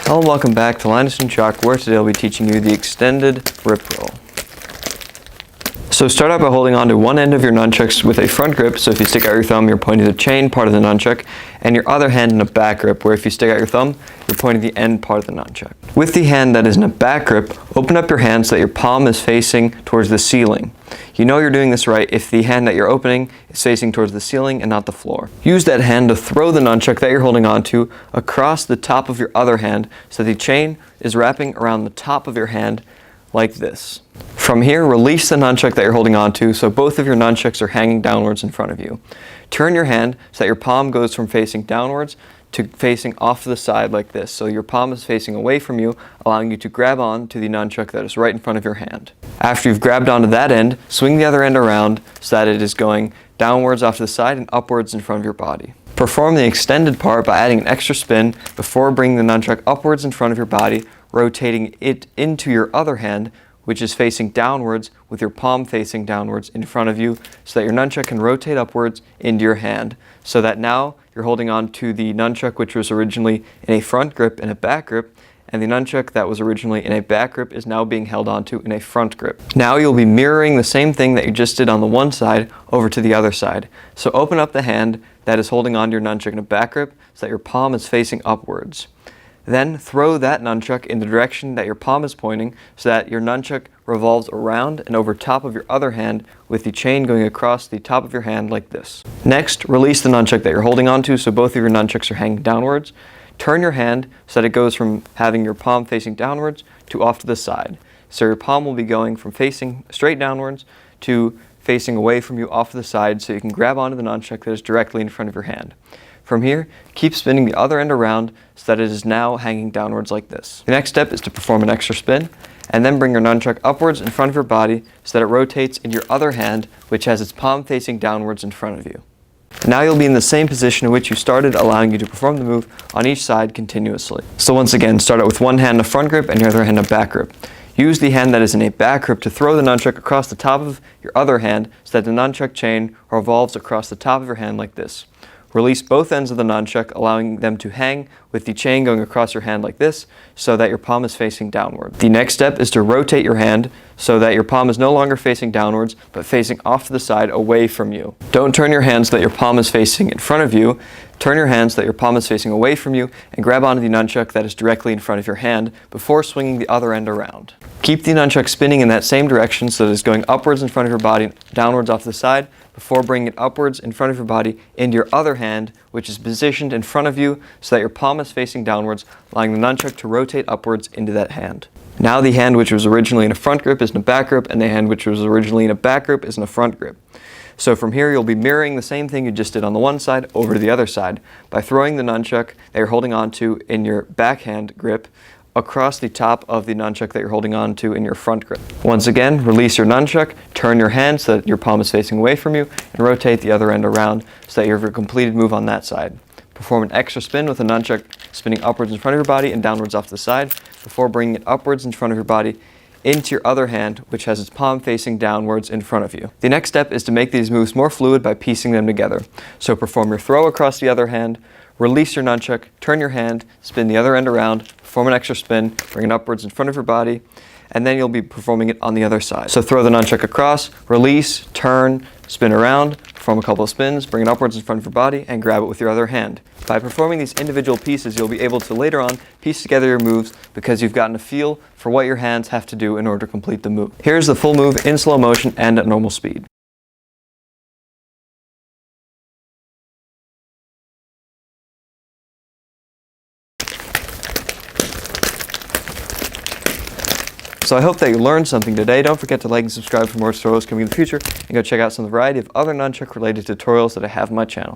Hello and welcome back to Linus Nunchaku, where today I'll be teaching you the extended grip roll. So start out by holding on to one end of your nunchucks with a front grip, so if you stick out your thumb you're pointing the chain part of the nunchuck, and your other hand in a back grip, where if you stick out your thumb you're pointing the end part of the nunchuck. With the hand that is in a back grip, open up your hand so that your palm is facing towards the ceiling. You know you're doing this right if the hand that you're opening is facing towards the ceiling and not the floor. Use that hand to throw the nunchuck that you're holding onto across the top of your other hand so the chain is wrapping around the top of your hand like this. From here, release the nunchuck that you're holding onto so both of your nunchucks are hanging downwards in front of you. Turn your hand so that your palm goes from facing downwards to facing off to the side like this. So your palm is facing away from you, allowing you to grab on to the nunchuck that is right in front of your hand. After you've grabbed onto that end, swing the other end around so that it is going downwards off to the side and upwards in front of your body. Perform the extended part by adding an extra spin before bringing the nunchuck upwards in front of your body, rotating it into your other hand, which is facing downwards with your palm facing downwards in front of you so that your nunchuck can rotate upwards into your hand, so that now you're holding on to the nunchuck which was originally in a front grip and a back grip, and the nunchuck that was originally in a back grip is now being held onto in a front grip. Now you'll be mirroring the same thing that you just did on the one side over to the other side. So open up the hand that is holding onto your nunchuck in a back grip so that your palm is facing upwards. Then throw that nunchuck in the direction that your palm is pointing so that your nunchuck revolves around and over top of your other hand with the chain going across the top of your hand like this. Next, release the nunchuck that you're holding onto so both of your nunchucks are hanging downwards. Turn your hand so that it goes from having your palm facing downwards to off to the side. So your palm will be going from facing straight downwards to facing away from you off to the side so you can grab onto the nunchuck that is directly in front of your hand. From here, keep spinning the other end around so that it is now hanging downwards like this. The next step is to perform an extra spin, and then bring your nunchuck upwards in front of your body so that it rotates in your other hand, which has its palm facing downwards in front of you. Now you'll be in the same position in which you started, allowing you to perform the move on each side continuously. So once again, start out with one hand in a front grip and your other hand in a back grip. Use the hand that is in a back grip to throw the nunchuck across the top of your other hand so that the nunchuck chain revolves across the top of your hand like this. Release both ends of the nunchuck, allowing them to hang with the chain going across your hand like this so that your palm is facing downward. The next step is to rotate your hand so that your palm is no longer facing downwards but facing off to the side away from you. Don't turn your hand so that your palm is facing in front of you. Turn your hand so that your palm is facing away from you and grab onto the nunchuck that is directly in front of your hand before swinging the other end around. Keep the nunchuck spinning in that same direction so that it is going upwards in front of your body, downwards off to the side, before bringing it upwards in front of your body into your other hand, which is positioned in front of you so that your palm is facing downwards, allowing the nunchuck to rotate upwards into that hand. Now the hand which was originally in a front grip is in a back grip, and the hand which was originally in a back grip is in a front grip. So from here you'll be mirroring the same thing you just did on the one side over to the other side by throwing the nunchuck that you're holding onto in your backhand grip across the top of the nunchuck that you're holding on to in your front grip. Once again, release your nunchuck, turn your hand so that your palm is facing away from you, and rotate the other end around so that you have a completed move on that side. Perform an extra spin with the nunchuck spinning upwards in front of your body and downwards off to the side before bringing it upwards in front of your body into your other hand, which has its palm facing downwards in front of you. The next step is to make these moves more fluid by piecing them together. So perform your throw across the other hand, release your nunchuck, turn your hand, spin the other end around, perform an extra spin, bring it upwards in front of your body, and then you'll be performing it on the other side. So throw the nunchuck across, release, turn, spin around, perform a couple of spins, bring it upwards in front of your body, and grab it with your other hand. By performing these individual pieces, you'll be able to later on piece together your moves because you've gotten a feel for what your hands have to do in order to complete the move. Here's the full move in slow motion and at normal speed. So I hope that you learned something today. Don't forget to like and subscribe for more tutorials coming in the future, and go check out some of the variety of other nunchuck related tutorials that I have on my channel.